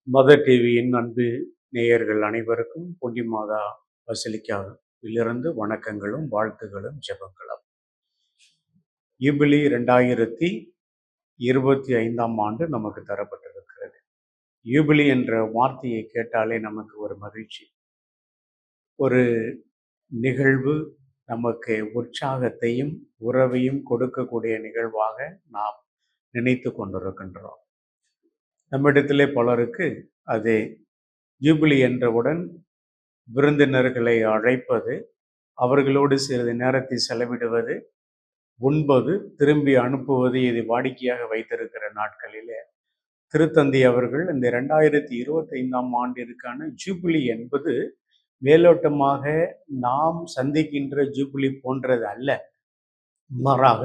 Mother டிவியின் அன்பு நேயர்கள் அனைவருக்கும் பொண்டி மாதா பசிலிக்காவிலிருந்து வணக்கங்களும் வாழ்த்துகளும் ஜெபங்களும். யூபிலி 2025 ஆண்டு நமக்கு தரப்பட்டிருக்கிறது. யூபிலி என்ற வார்த்தையை கேட்டாலே நமக்கு ஒரு மகிழ்ச்சி, ஒரு நிகழ்வு, நமக்கு உற்சாகத்தையும் உறவையும் கொடுக்கக்கூடிய நிகழ்வாக நாம் நினைத்து கொண்டிருக்கின்றோம். நம்மிடத்திலே பலருக்கு அது ஜூபிலி என்றவுடன் விருந்தினர்களை அழைப்பது, அவர்களோடு சிறிது நேரத்தை செலவிடுவது, உண்பது, திரும்பி அனுப்புவது, இதை வாடிக்கையாக வைத்திருக்கிற நாட்களிலே திருத்தந்தை அவர்கள் இந்த 2025 ஆண்டிற்கான ஜூபிலி என்பது மேலோட்டமாக நாம் சந்திக்கின்ற ஜூபிலி போன்றது அல்ல. மாறாக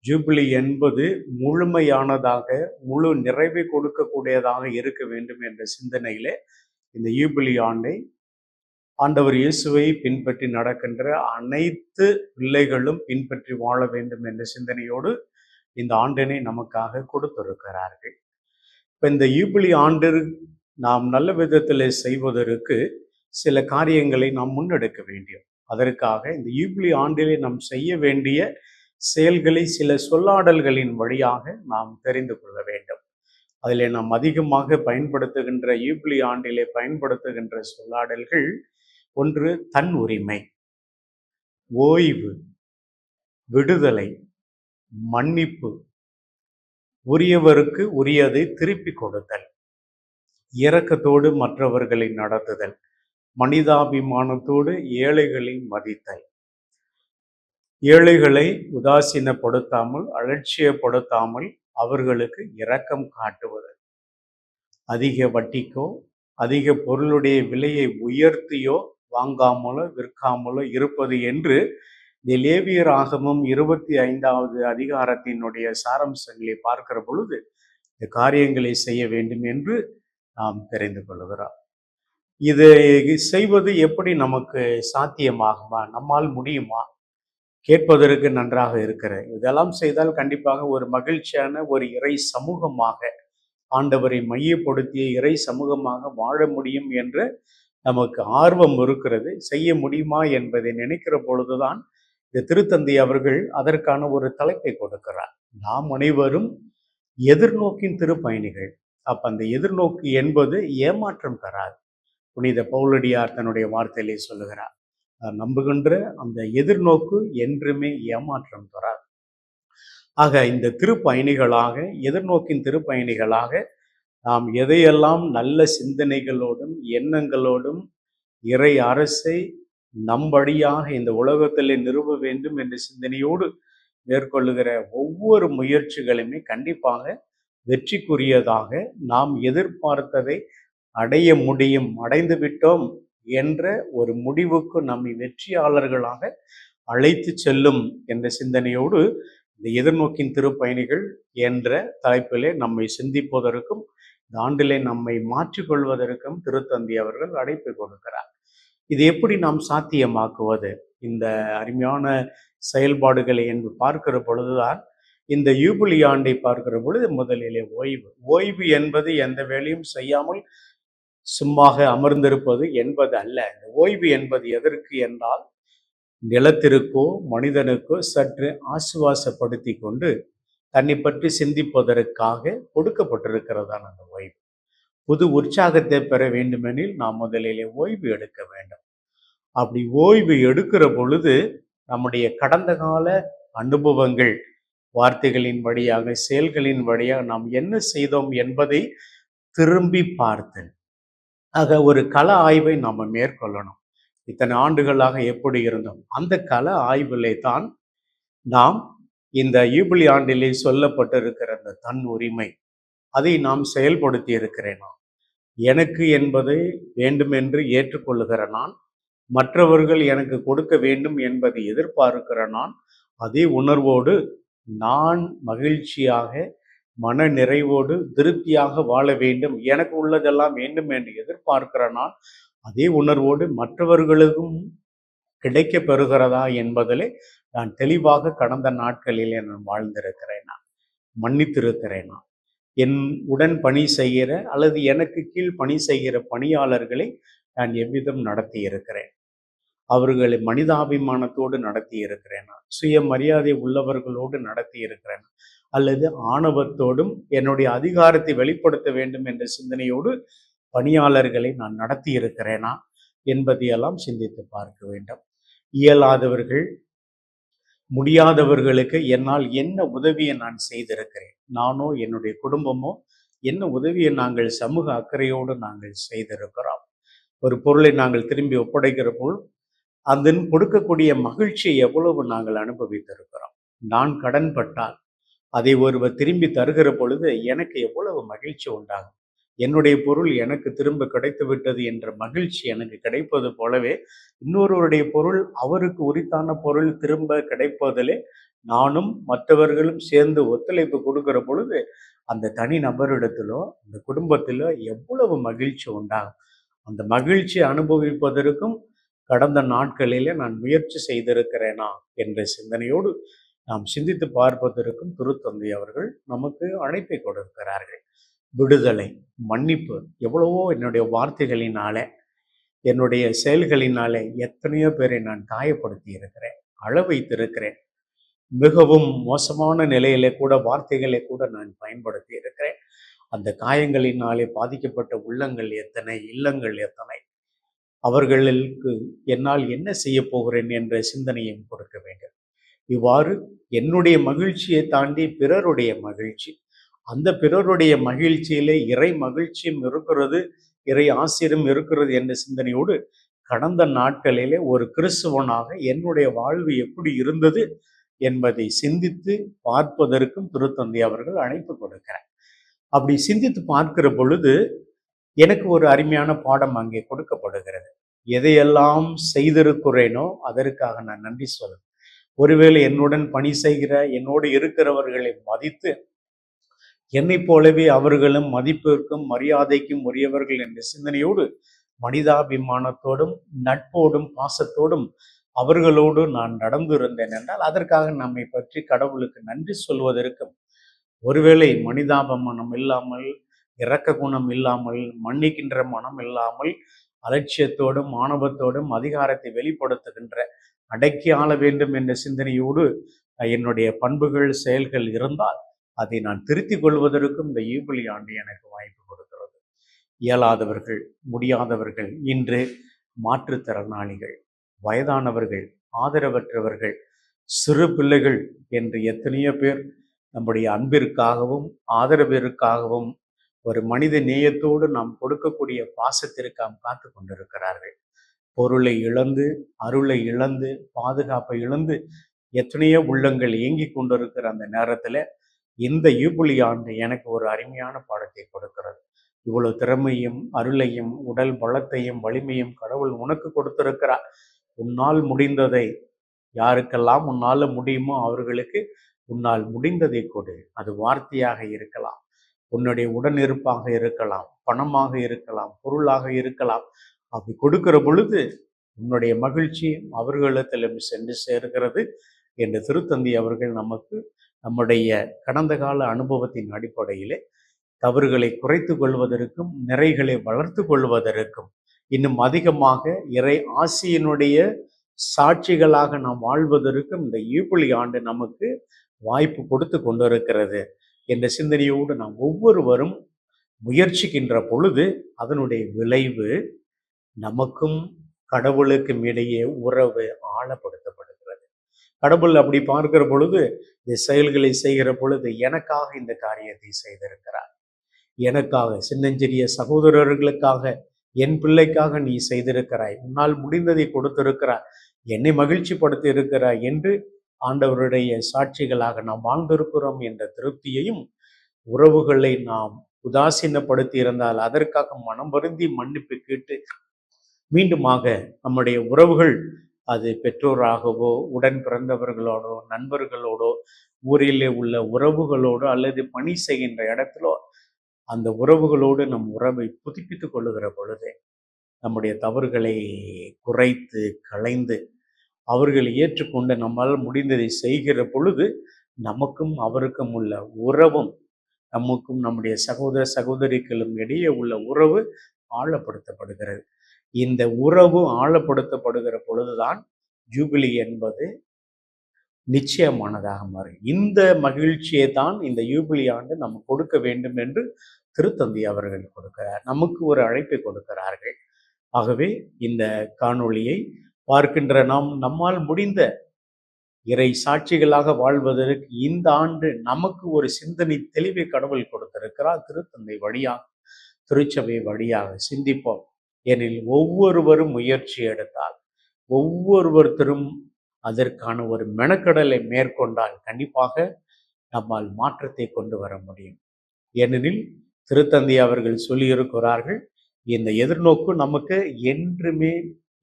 ஜூபிலி என்பது முழுமையானதாக, முழு நிறைவை கொடுக்கக்கூடியதாக இருக்க வேண்டும் என்ற சிந்தனையிலே இந்த யூபிலி ஆண்டை ஆண்டவர் இயேசுவை பின்பற்றி நடக்கின்ற அனைத்து பிள்ளைகளும் பின்பற்றி வாழ வேண்டும் என்ற சிந்தனையோடு இந்த ஆண்டினை நமக்காக கொடுத்திருக்கிறார்கள். இப்போ இந்த யூபிலி ஆண்டு நாம் நல்ல விதத்தில் செய்வதற்கு சில காரியங்களை நாம் முன்னெடுக்க வேண்டும். அதற்காக இந்த யூபிலி ஆண்டிலே நாம் செய்ய வேண்டிய செயல்களை சில சொல்லாடல்களின் வழியாக நாம் தெரிந்து கொள்ள வேண்டும். அதில் நாம் அதிகமாக பயன்படுத்துகின்ற யூபிலி ஆண்டிலே பயன்படுத்துகின்ற சொல்லாடல்கள், ஒன்று தன் உரிமை, ஓய்வு, விடுதலை, மன்னிப்பு, உரியவருக்கு உரியதை திருப்பி கொடுத்தல், இரக்கத்தோடு மற்றவர்களை நடத்துதல், மனிதாபிமானத்தோடு ஏழைகளை மதித்தல், ஏழைகளை உதாசீனப்படுத்தாமல் அலட்சியப்படுத்தாமல் அவர்களுக்கு இரக்கம் காட்டுவது, அதிக வட்டிக்கோ அதிக பொருளுடைய விலையை உயர்த்தியோ வாங்காமலோ விற்காமலோ இருப்பது என்று இந்த லேவியர் ஆகமம் 25வது அதிகாரத்தினுடைய சாரம்சங்களை பார்க்கிற பொழுது இந்த காரியங்களை செய்ய வேண்டும் என்று நாம் தெரிந்து கொள்கிறோம். இதை செய்வது எப்படி நமக்கு சாத்தியமாகுமா, நம்மால் முடியுமா? கேட்பதற்கு நன்றாக இருக்கிற இதெல்லாம் செய்தால் கண்டிப்பாக ஒரு மகிழ்ச்சியான ஒரு இறை சமூகமாக, ஆண்டவரை மையப்படுத்திய இறை சமூகமாக வாழ முடியும் என்ற நமக்கு ஆர்வம் இருக்கிறது. செய்ய முடியுமா என்பதை நினைக்கிற பொழுதுதான் இந்த திருத்தந்தை அவர்கள் அதற்கான ஒரு தலைப்பை கொடுக்கிறார். நாம் அனைவரும் எதிர்நோக்கின் திருப்பயணிகள். அப்ப அந்த எதிர்நோக்கு என்பது ஏமாற்றம் தராது. புனித பவுலடியார் தன்னுடைய வார்த்தையிலே சொல்லுகிறார், நம்புகின்ற அந்த எதிர்நோக்கு என்றுமே ஏமாற்றம் தராது. ஆக இந்த திருப்பயணிகளாக, எதிர்நோக்கின் திருப்பயணிகளாக நாம் எதையெல்லாம் நல்ல சிந்தனைகளோடும் எண்ணங்களோடும் இறை அரசை நம் வழியாக இந்த உலகத்திலே நிறுவ வேண்டும் என்ற சிந்தனையோடு மேற்கொள்ளுகிற ஒவ்வொரு முயற்சிகளுமே கண்டிப்பாக வெற்றிக்குரியதாக, நாம் எதிர்பார்த்ததை அடைய முடியும், அடைந்து விட்டோம் என்ற ஒரு முடிவுக்கு நம்மை வெற்றியாளர்களாக அழைத்து செல்லும் என்ற சிந்தனையோடு இந்த எதிர்நோக்கின் திருப்பயணிகள் என்ற தலைப்பிலே நம்மை சிந்திப்பதற்கும் இந்த ஆண்டிலே நம்மை மாற்றிக்கொள்வதற்கும் திருத்தந்தை அவர்கள் அழைப்பு கொடுக்கிறார். இது எப்படி நாம் சாத்தியமாக்குவது? இந்த அருமையான செயல்பாடுகளை என்று பார்க்கிற பொழுதுதான் இந்த யூபிலி ஆண்டை பார்க்கிற பொழுது முதலிலே ஓய்வு. ஓய்வு என்பது எந்த வேலையும் செய்யாமல் சும்மாக அமர்ந்திருப்பது என்பது அல்ல. இந்த ஓய்வு என்பது எதற்கு என்றால், நிலத்திற்கோ மனிதனுக்கோ சற்று ஆசுவாசப்படுத்தி கொண்டு தன்னை பற்றி சிந்திப்பதற்காக கொடுக்கப்பட்டிருக்கிறதான அந்த ஓய்வு. புது உற்சாகத்தை பெற வேண்டுமெனில் நாம் முதலிலே ஓய்வு எடுக்க வேண்டும். அப்படி ஓய்வு எடுக்கிற பொழுது நம்முடைய கடந்த கால அனுபவங்கள், வார்த்தைகளின் வழியாக, செயல்களின் வழியாக நாம் என்ன செய்தோம் என்பதை திரும்பி பார்த்தல். ஆக ஒரு கள ஆய்வை நாம் மேற்கொள்ளணும். இத்தனை ஆண்டுகளாக எப்படி இருந்தோம், அந்த கள ஆய்விலே தான் நாம் இந்த யூபிலி ஆண்டிலே சொல்லப்பட்டிருக்கிற அந்த தன் உரிமை, அதை நாம் செயல்படுத்தி இருக்கிறேன். எனக்கு என்பதை வேண்டுமென்று ஏற்றுக்கொள்ளுகிற நான், மற்றவர்கள் எனக்கு கொடுக்க வேண்டும் என்பதை எதிர்பார்க்கிற நான், அதே உணர்வோடு நான் மகிழ்ச்சியாக மன நிறைவோடு திருப்தியாக வாழ வேண்டும், எனக்கு உள்ளதெல்லாம் வேண்டும் என்று எதிர்பார்க்கிற நான், அதே உணர்வோடு மற்றவர்களுக்கும் கிடைக்க பெறுகிறதா என்பதிலே நான் தெளிவாக கடந்த நாட்களிலே நான் வாழ்ந்திருக்கிறேன், நான் மன்னித்திருக்கிறேன். என் உடன் பணி செய்கிற அல்லது எனக்கு கீழ் பணி செய்கிற பணியாளர்களை நான் எவ்விதம் நடத்தி இருக்கிறேன்? அவர்களை மனிதாபிமானத்தோடு நடத்தி இருக்கிறேனா? சுயமரியாதை உள்ளவர்களோடு நடத்தி இருக்கிறேன்? அல்லது ஆணவத்தோடும் என்னுடைய அதிகாரத்தை வெளிப்படுத்த வேண்டும் என்ற சிந்தனையோடு பணியாளர்களை நான் நடத்தி இருக்கிறேனா என்பதையெல்லாம் சிந்தித்து பார்க்க வேண்டும். இயலாதவர்கள், முடியாதவர்களுக்கு என்னால் என்ன உதவியை நான் செய்திருக்கிறேன்? நானோ என்னுடைய குடும்பமோ என்ன உதவியை நாங்கள் சமூக அக்கறையோடு நாங்கள் செய்திருக்கிறோம்? ஒரு பொருளை நாங்கள் திரும்பி ஒப்படைக்கிற போல் அதன் கொடுக்கக்கூடிய மகிழ்ச்சியை எவ்வளவு நாங்கள் அனுபவித்திருக்கிறோம்? நான் கடன்பட்டால் அதை ஒருவர் திரும்பி தருகிற பொழுது எனக்கு எவ்வளவு மகிழ்ச்சி உண்டாகும்? என்னுடைய பொருள் எனக்கு திரும்ப கிடைத்து விட்டது என்ற மகிழ்ச்சி எனக்கு கிடைப்பது போலவே இன்னொருவருடைய பொருள் அவருக்கு உரித்தான பொருள் திரும்ப கிடைப்பதிலே நானும் மற்றவர்களும் சேர்ந்து ஒத்துழைப்பு கொடுக்கிற பொழுது அந்த தனி நபரிடத்திலோ அந்த குடும்பத்திலோ எவ்வளவு மகிழ்ச்சி உண்டாகும். அந்த மகிழ்ச்சி அனுபவிப்பதற்கும் கடந்த நாட்களிலே நான் முயற்சி செய்திருக்கிறேனா என்ற சிந்தனையோடு நாம் சிந்தித்து பார்ப்பதற்கும் திருத்தந்தை அவர்கள் நமக்கு அழைப்பை கொடுக்கிறார்கள். விடுதலை, மன்னிப்பு. எவ்வளவோ என்னுடைய வார்த்தைகளினாலே, என்னுடைய செயல்களினாலே எத்தனையோ பேரை நான் காயப்படுத்தி இருக்கிறேன், அழ வைத்திருக்கிறேன். மிகவும் மோசமான நிலையிலே கூட வார்த்தைகளை கூட நான் பயன்படுத்தி இருக்கிறேன். அந்த காயங்களினாலே பாதிக்கப்பட்ட உள்ளங்கள் எத்தனை, இல்லங்கள் எத்தனை, அவர்களுக்கு என்னால் என்ன செய்ய போகிறேன் என்ற சிந்தனையும் கொடுக்க வேண்டும். இவ்வாறு என்னுடைய மகிழ்ச்சியை தாண்டி பிறருடைய மகிழ்ச்சி, அந்த பிறருடைய மகிழ்ச்சியிலே இறை மகிழ்ச்சியும் இருக்கிறது, இறை ஆசிரியம் இருக்கிறது என்ற சிந்தனையோடு கடந்த நாட்களிலே ஒரு கிறிஸ்துவனாக என்னுடைய வாழ்வு எப்படி இருந்தது என்பதை சிந்தித்து பார்ப்பதற்கும் திருத்தந்தை அவர்கள் அழைப்பு கொடுக்கிறார். அப்படி சிந்தித்து பார்க்கிற பொழுது எனக்கு ஒரு அருமையான பாடம் அங்கே கொடுக்கப்படுகிறது. எதையெல்லாம் செய்திருக்கிறேனோ அதற்காக நான் நன்றி சொல்றேன். ஒருவேளை என்னுடன் பணி செய்கிற என்னோடு இருக்கிறவர்களை மதித்து என்னை போலவே அவர்களும் மதிப்பிற்கும் மரியாதைக்கும் உரியவர்கள் என்ற சிந்தனையோடு மனிதாபிமானத்தோடும் நட்போடும் பாசத்தோடும் அவர்களோடு நான் நடந்திருந்தேன் என்றால் அதற்காக நம்மை பற்றி கடவுளுக்கு நன்றி சொல்வதற்கும், ஒருவேளை மனிதாபிமானம் இல்லாமல், இரக்க குணம் இல்லாமல், மன்னிக்கின்ற மனம் இல்லாமல், அலட்சியத்தோடும் ஆணவத்தோடும் அதிகாரத்தை வெளிப்படுத்துகின்ற, அடக்கி ஆள வேண்டும் என்ற சிந்தனையோடு என்னுடைய பண்புகள் செயல்கள் இருந்தால் அதை நான் திருத்திக் கொள்வதற்கும் இந்த யூபிலி ஆண்டு எனக்கு வாய்ப்பு கொடுக்கிறது. இயலாதவர்கள், முடியாதவர்கள், இன்று மாற்றுத்திறனாளிகள், வயதானவர்கள், ஆதரவற்றவர்கள், சிறு பிள்ளைகள் என்று எத்தனையோ பேர் நம்முடைய அன்பிற்காகவும் ஆதரவிற்காகவும் ஒரு மனித நேயத்தோடு நாம் கொடுக்கக்கூடிய பாசத்திற்காக காத்து கொண்டிருக்கிறார்கள். பொருளை இழந்து, அருளை இழந்து, பாதுகாப்பை இழந்து எத்தனையோ உள்ளங்கள் இயங்கிக் கொண்டிருக்கிற அந்த நேரத்தில் இந்த யூபிலி ஆண்டு எனக்கு ஒரு அருமையான பாடத்தை கொடுக்கிறது. இவ்வளவு திறமையும் அருளையும் உடல் பலத்தையும் வலிமையும் கடவுள் உனக்கு கொடுத்திருக்கிறார். உன்னால் முடிந்ததை, யாருக்கெல்லாம் உன்னால முடியுமோ அவர்களுக்கு உன்னால் முடிந்ததை கொடு. அது வார்த்தையாக இருக்கலாம், உன்னுடைய உடனிருப்பாக இருக்கலாம், பணமாக இருக்கலாம், பொருளாக இருக்கலாம். அப்படி கொடுக்கிற பொழுது உன்னுடைய மகிழ்ச்சி அவர்களிடத்திலும் சென்று சேர்கிறது என்று திருத்தந்தை அவர்கள் நமக்கு நம்முடைய கடந்த கால அனுபவத்தின் அடிப்படையிலே தவறுகளை குறைத்து கொள்வதற்கும் நிறைகளை வளர்த்து கொள்வதற்கும் இன்னும் அதிகமாக இறை ஆசியினுடைய சாட்சிகளாக நாம் வாழ்வதற்கும் இந்த யூபிலி ஆண்டு நமக்கு வாய்ப்பு கொடுத்து கொண்டிருக்கிறது என்ற சிந்தனையோடு நாம் ஒவ்வொருவரும் முயற்சிக்கின்ற பொழுது அதனுடைய விளைவு நமக்கும் கடவுளுக்கும் இடையே உறவு ஆழப்படுத்தப்படுகிறது. கடவுள் அப்படி பார்க்கிற பொழுது இந்த செயல்களை செய்கிற பொழுது எனக்காக இந்த காரியத்தை செய்திருக்கிறார், எனக்காக சின்னஞ்சிறிய சகோதரர்களுக்காக என் பிள்ளைக்காக நீ செய்திருக்கிறாய், உன்னால் முடிந்ததை கொடுத்திருக்கிறாய், என்னை மகிழ்ச்சி படுத்தி இருக்கிறாய் என்று ஆண்டவருடைய சாட்சிகளாக நாம் வாழ்ந்திருக்கிறோம் என்ற திருப்தியையும், உறவுகளை நாம் உதாசீனப்படுத்தி இருந்தால் அதற்காக மனம் வருந்தி மன்னிப்பு கேட்டு மீண்டுமாக நம்முடைய உறவுகள், அது பெற்றோராகவோ உடன் பிறந்தவர்களோடோ நண்பர்களோடோ ஊரிலே உள்ள உறவுகளோடோ அல்லது பணி செய்கின்ற இடத்திலோ அந்த உறவுகளோடு நம் உறவை புதுப்பித்துக் கொள்ளுகிற பொழுது நம்முடைய தவறுகளை குறைத்து களைந்து அவர்களை ஏற்றுக்கொண்டு நம்மால் முடிந்ததை செய்கிற பொழுது நமக்கும் அவருக்கும் உள்ள உறவும் நமக்கும் நம்முடைய சகோதர சகோதரிகளும் இடையே உள்ள உறவு ஆழப்படுத்தப்படுகிறது. இந்த உறவு ஆழப்படுத்தப்படுகிற பொழுதுதான் ஜூபிலி என்பது நிச்சயமானதாக மாறும். இந்த மகிழ்ச்சியை தான் இந்த யூபிலி ஆண்டு நம்ம கொடுக்க வேண்டும் என்று திருத்தந்தை அவர்கள் கொடுக்கிறார். நமக்கு ஒரு அழைப்பை கொடுக்கிறார்கள். ஆகவே இந்த காணொளியை பார்க்கின்ற நாம் நம்மால் முடிந்த இறை சாட்சிகளாக வாழ்வதற்கு இந்த ஆண்டு நமக்கு ஒரு சிந்தனை தெளிவை கடவுள் கொடுத்திருக்கிறார். திருத்தந்தை வழியாக, திருச்சபை வழியாக சிந்திப்போம். எனில் ஒவ்வொருவரும் முயற்சி எடுத்தால், ஒவ்வொருவரும் அதற்கான ஒரு மெனக்கடலை மேற்கொண்டால் கண்டிப்பாக நம்மால் மாற்றத்தை கொண்டு வர முடியும். ஏனெனில் திருத்தந்தை அவர்கள் சொல்லியிருக்கிறார்கள், இந்த எதிர்நோக்கு நமக்கு என்றுமே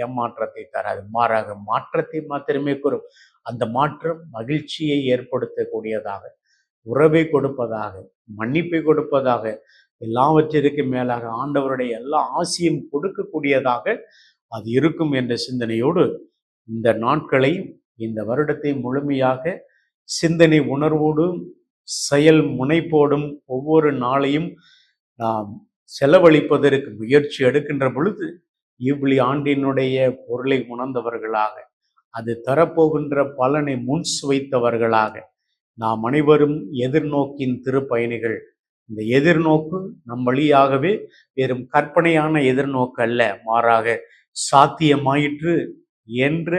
ஏமாற்றத்தை தராது, மாறாக மாற்றத்தை மாத்திரமே கூறும். அந்த மாற்றம் மகிழ்ச்சியை ஏற்படுத்தக்கூடியதாக, உறவை கொடுப்பதாக, மன்னிப்பை கொடுப்பதாக, எல்லாவற்றிற்கு மேலாக ஆண்டவருடைய எல்லா ஆசியும் கொடுக்கக்கூடியதாக அது இருக்கும் என்ற சிந்தனையோடு இந்த நாட்களை, இந்த வருடத்தை முழுமையாக சிந்தனை உணர்வோடும் செயல் முனைப்போடும் ஒவ்வொரு நாளையும் நாம் செலவழிப்பதற்கு முயற்சி எடுக்கின்ற பொழுது யூபிலி ஆண்டினுடைய பொருளை உணர்ந்தவர்களாக, அது தரப்போகின்ற பலனை முன் சுவைத்தவர்களாக நாம் அனைவரும் எதிர்நோக்கின் திருப்பயணிகள். இந்த எதிர்நோக்கு நம் வழியாகவே வெறும் கற்பனையான எதிர்நோக்கு அல்ல, மாறாக சாத்தியமாயிற்று என்ற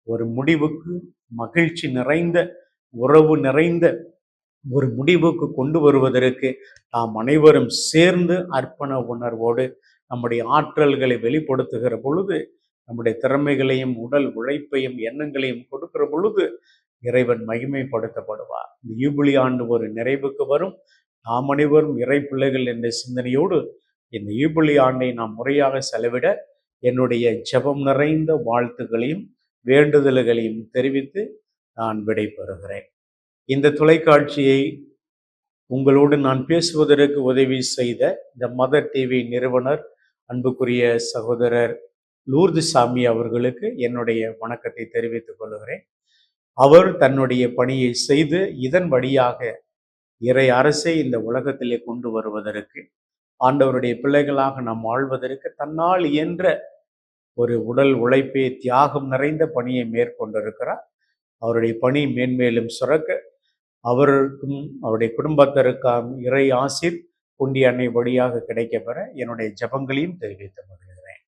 ஒரு முடிவுக்கு, மகிழ்ச்சி நிறைந்த, உறவு நிறைந்த ஒரு முடிவுக்கு கொண்டு வருவதற்கு நாம் அனைவரும் சேர்ந்து அர்ப்பண உணர்வோடு நம்முடைய ஆற்றல்களை வெளிப்படுத்துகிற பொழுது, நம்முடைய திறமைகளையும் உடல் உழைப்பையும் எண்ணங்களையும் கொடுக்கிற பொழுது இறைவன் மகிமைப்படுத்தப்படுவார். இந்த யூபிலி ஆண்டு ஒரு நிறைவுக்கு வரும். நாம் அனைவரும் இறை பிள்ளைகள் என்ற சிந்தனையோடு இந்த யூபிலி ஆண்டை நாம் முறையாக செலவிட என்னுடைய ஜெபம் நிறைந்த வாழ்த்துக்களையும் வேண்டுதல்களையும் தெரிவித்து நான் விடைபெறுகிறேன். இந்த தொலைக்காட்சியை உங்களோடு நான் பேசுவதற்கு உதவி செய்த இந்த மதர் டிவி நிறுவனர் அன்புக்குரிய சகோதரர் லூர்து சாமி அவர்களுக்கு என்னுடைய வணக்கத்தை தெரிவித்துக் கொள்கிறேன். அவர் தன்னுடைய பணியை செய்து இதன் வழியாக இறை அரசை இந்த உலகத்திலே கொண்டு வருவதற்கு, ஆண்டவருடைய பிள்ளைகளாக நாம் வாழ்வதற்கு தன்னால் இயன்ற ஒரு உடல் உழைப்பை, தியாகம் நிறைந்த பணியை மேற்கொண்டிருக்கிறார். அவருடைய பணி மேன்மேலும் சுரக்க அவருக்கும் அவருடைய குடும்பத்திற்காம் இறை ஆசீர் புண்ணிய அன்னை வழியாக கிடைக்கப்பெற என்னுடைய ஜெபங்களையும் தெரிவித்து வருகிறேன்.